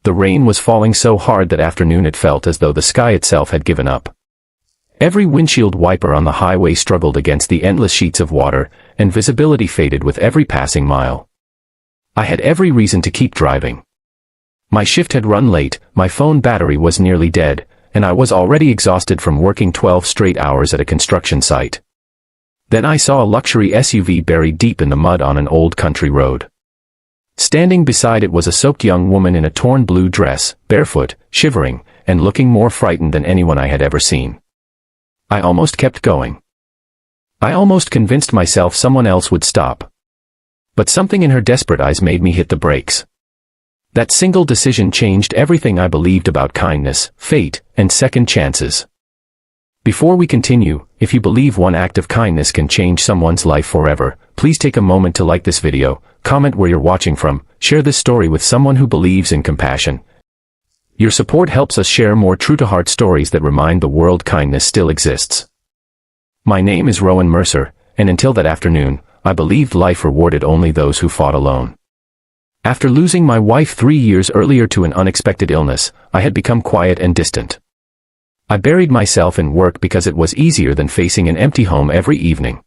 The rain was falling so hard that afternoon it felt as though the sky itself had given up. Every windshield wiper on the highway struggled against the endless sheets of water, and visibility faded with every passing mile. I had every reason to keep driving. My shift had run late, my phone battery was nearly dead, and I was already exhausted from working 12 straight hours at a construction site. Then I saw a luxury SUV buried deep in the mud on an old country road. Standing beside it was a soaked young woman in a torn blue dress, barefoot, shivering, and looking more frightened than anyone I had ever seen. I almost kept going. I almost convinced myself someone else would stop. But something in her desperate eyes made me hit the brakes. That single decision changed everything I believed about kindness, fate, and second chances. Before we continue, if you believe one act of kindness can change someone's life forever, please take a moment to like this video, comment where you're watching from, share this story with someone who believes in compassion. Your support helps us share more true-to-heart stories that remind the world kindness still exists. My name is Rowan Mercer, and until that afternoon, I believed life rewarded only those who fought alone. After losing my wife 3 years earlier to an unexpected illness, I had become quiet and distant. I buried myself in work because it was easier than facing an empty home every evening.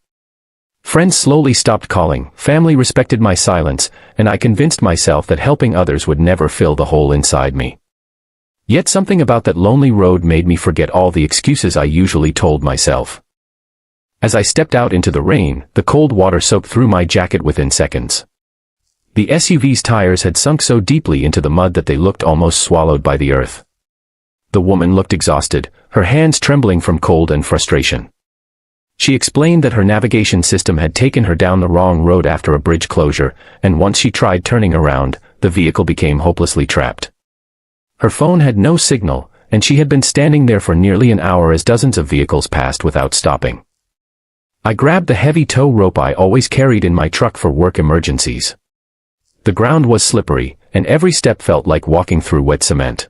Friends slowly stopped calling, family respected my silence, and I convinced myself that helping others would never fill the hole inside me. Yet something about that lonely road made me forget all the excuses I usually told myself. As I stepped out into the rain, the cold water soaked through my jacket within seconds. The SUV's tires had sunk so deeply into the mud that they looked almost swallowed by the earth. The woman looked exhausted, her hands trembling from cold and frustration. She explained that her navigation system had taken her down the wrong road after a bridge closure, and once she tried turning around, the vehicle became hopelessly trapped. Her phone had no signal, and she had been standing there for nearly an hour as dozens of vehicles passed without stopping. I grabbed the heavy tow rope I always carried in my truck for work emergencies. The ground was slippery, and every step felt like walking through wet cement.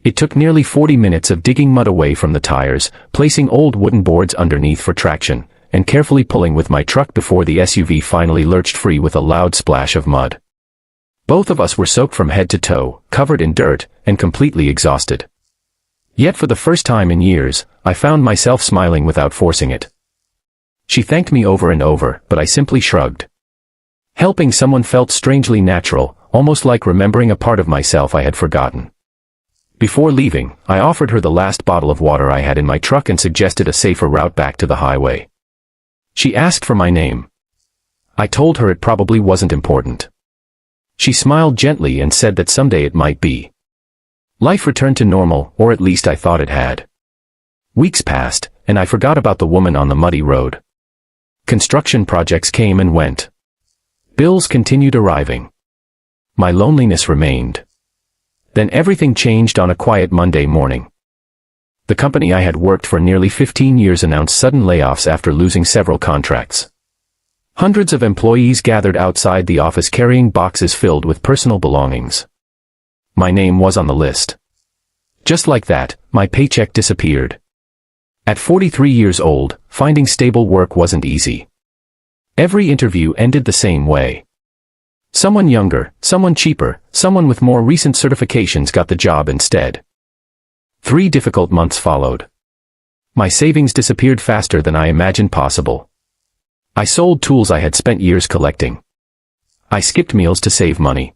It took nearly 40 minutes of digging mud away from the tires, placing old wooden boards underneath for traction, and carefully pulling with my truck before the SUV finally lurched free with a loud splash of mud. Both of us were soaked from head to toe, covered in dirt, and completely exhausted. Yet for the first time in years, I found myself smiling without forcing it. She thanked me over and over, but I simply shrugged. Helping someone felt strangely natural, almost like remembering a part of myself I had forgotten. Before leaving, I offered her the last bottle of water I had in my truck and suggested a safer route back to the highway. She asked for my name. I told her it probably wasn't important. She smiled gently and said that someday it might be. Life returned to normal, or at least I thought it had. Weeks passed, and I forgot about the woman on the muddy road. Construction projects came and went. Bills continued arriving. My loneliness remained. Then everything changed on a quiet Monday morning. The company I had worked for nearly 15 years announced sudden layoffs after losing several contracts. Hundreds of employees gathered outside the office carrying boxes filled with personal belongings. My name was on the list. Just like that, my paycheck disappeared. At 43 years old, finding stable work wasn't easy. Every interview ended the same way. Someone younger, someone cheaper, someone with more recent certifications got the job instead. 3 difficult months followed. My savings disappeared faster than I imagined possible. I sold tools I had spent years collecting. I skipped meals to save money.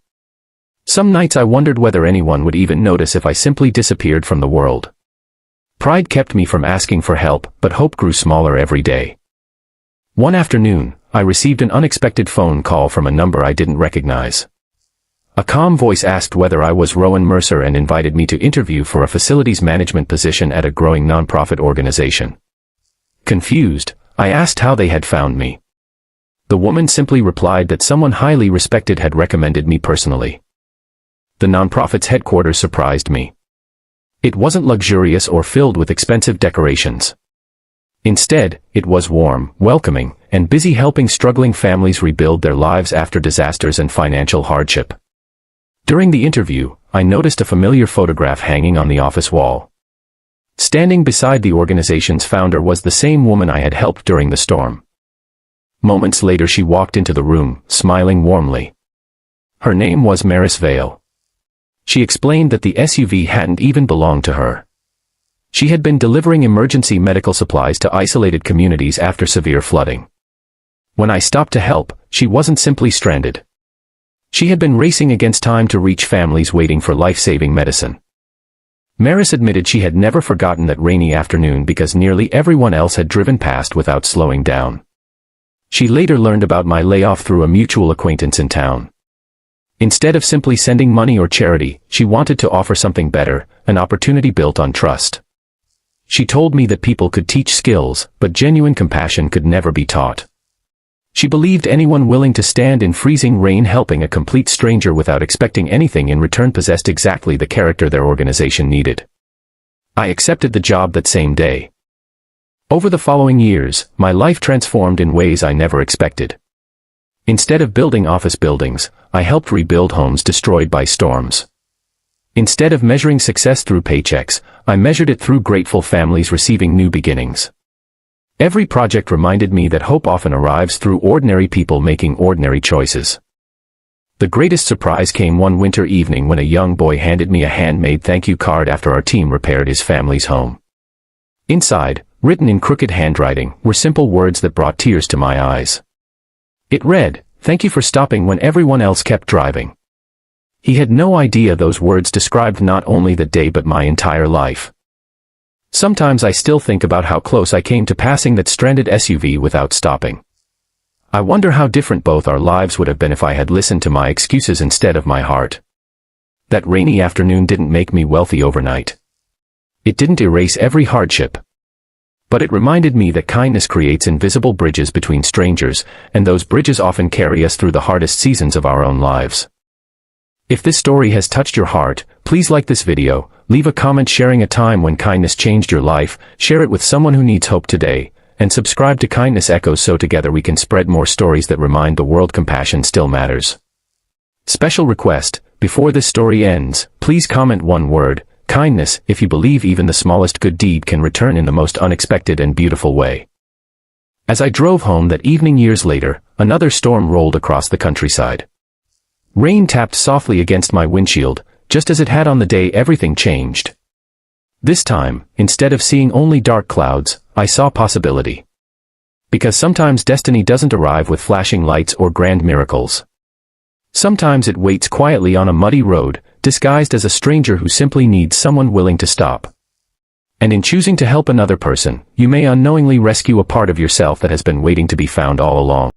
Some nights I wondered whether anyone would even notice if I simply disappeared from the world. Pride kept me from asking for help, but hope grew smaller every day. One afternoon, I received an unexpected phone call from a number I didn't recognize. A calm voice asked whether I was Rowan Mercer and invited me to interview for a facilities management position at a growing nonprofit organization. Confused, I asked how they had found me. The woman simply replied that someone highly respected had recommended me personally. The nonprofit's headquarters surprised me. It wasn't luxurious or filled with expensive decorations. Instead, it was warm, welcoming, and busy helping struggling families rebuild their lives after disasters and financial hardship. During the interview, I noticed a familiar photograph hanging on the office wall. Standing beside the organization's founder was the same woman I had helped during the storm. Moments later she walked into the room, smiling warmly. Her name was Maris Vale. She explained that the SUV hadn't even belonged to her. She had been delivering emergency medical supplies to isolated communities after severe flooding. When I stopped to help, she wasn't simply stranded. She had been racing against time to reach families waiting for life-saving medicine. Maris admitted she had never forgotten that rainy afternoon because nearly everyone else had driven past without slowing down. She later learned about my layoff through a mutual acquaintance in town. Instead of simply sending money or charity, she wanted to offer something better, an opportunity built on trust. She told me that people could teach skills, but genuine compassion could never be taught. She believed anyone willing to stand in freezing rain helping a complete stranger without expecting anything in return possessed exactly the character their organization needed. I accepted the job that same day. Over the following years, my life transformed in ways I never expected. Instead of building office buildings, I helped rebuild homes destroyed by storms. Instead of measuring success through paychecks, I measured it through grateful families receiving new beginnings. Every project reminded me that hope often arrives through ordinary people making ordinary choices. The greatest surprise came one winter evening when a young boy handed me a handmade thank you card after our team repaired his family's home. Inside, written in crooked handwriting, were simple words that brought tears to my eyes. It read, "Thank you for stopping when everyone else kept driving." He had no idea those words described not only the day but my entire life. Sometimes I still think about how close I came to passing that stranded SUV without stopping. I wonder how different both our lives would have been if I had listened to my excuses instead of my heart. That rainy afternoon didn't make me wealthy overnight. It didn't erase every hardship. But it reminded me that kindness creates invisible bridges between strangers, and those bridges often carry us through the hardest seasons of our own lives. If this story has touched your heart, please like this video, leave a comment sharing a time when kindness changed your life, share it with someone who needs hope today, and subscribe to Kindness Echoes so together we can spread more stories that remind the world compassion still matters. Special request, before this story ends, please comment one word, kindness, if you believe even the smallest good deed can return in the most unexpected and beautiful way. As I drove home that evening years later, another storm rolled across the countryside. Rain tapped softly against my windshield, just as it had on the day everything changed. This time, instead of seeing only dark clouds, I saw possibility. Because sometimes destiny doesn't arrive with flashing lights or grand miracles. Sometimes it waits quietly on a muddy road, disguised as a stranger who simply needs someone willing to stop. And in choosing to help another person, you may unknowingly rescue a part of yourself that has been waiting to be found all along.